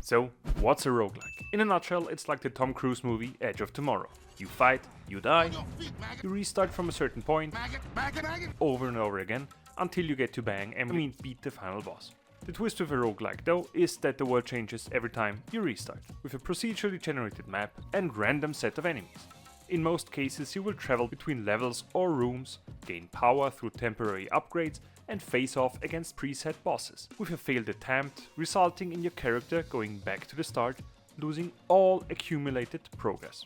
So, what's a roguelike? In a nutshell, it's like the Tom Cruise movie Edge of Tomorrow. You fight, you die, you restart from a certain point, over and over again, until you get to bang and beat the final boss. The twist with a roguelike though is that the world changes every time you restart, with a procedurally generated map and random set of enemies. In most cases you will travel between levels or rooms, gain power through temporary upgrades and face off against preset bosses, with a failed attempt resulting in your character going back to the start, losing all accumulated progress.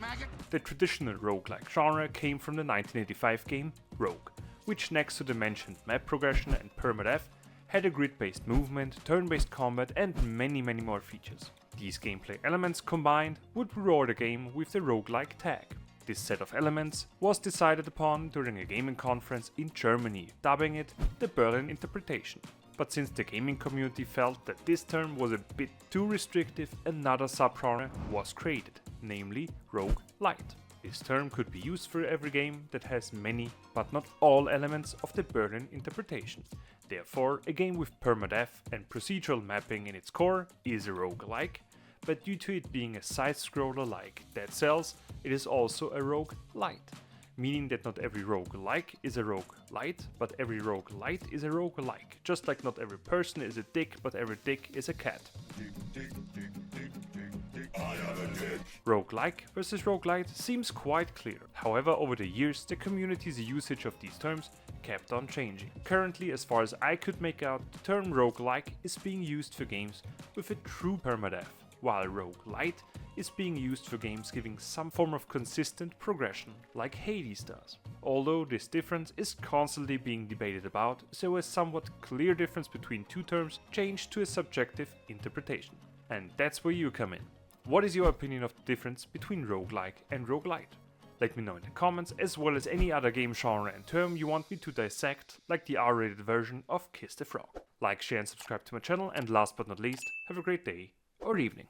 The traditional roguelike genre came from the 1985 game Rogue, which next to the mentioned map progression and permadeath had a grid-based movement, turn-based combat and many more features. These gameplay elements combined would reward a game with the roguelike tag. This set of elements was decided upon during a gaming conference in Germany, dubbing it the Berlin Interpretation. But since the gaming community felt that this term was a bit too restrictive, another subgenre was created, namely Roguelite. This term could be used for every game that has many, but not all elements of the Berlin Interpretation. Therefore, a game with permadeath and procedural mapping in its core is a roguelike, but due to it being a side-scroller like Dead Cells, it is also a roguelite, meaning that not every roguelike is a roguelite, but every roguelite is a roguelike, just like not every person is a dick, but every dick is a cat. Roguelike versus roguelite seems quite clear. However, over the years, the community's usage of these terms kept on changing. Currently, as far as I could make out, the term roguelike is being used for games with a true permadeath, while roguelite is being used for games giving some form of consistent progression, like Hades does. Although this difference is constantly being debated about, so a somewhat clear difference between two terms changed to a subjective interpretation. And that's where you come in. What is your opinion of the difference between roguelike and roguelite? Let me know in the comments, as well as any other game genre and term you want me to dissect, like the R-rated version of Kiss the Frog. Like, share and subscribe to my channel, and last but not least, have a great day or evening.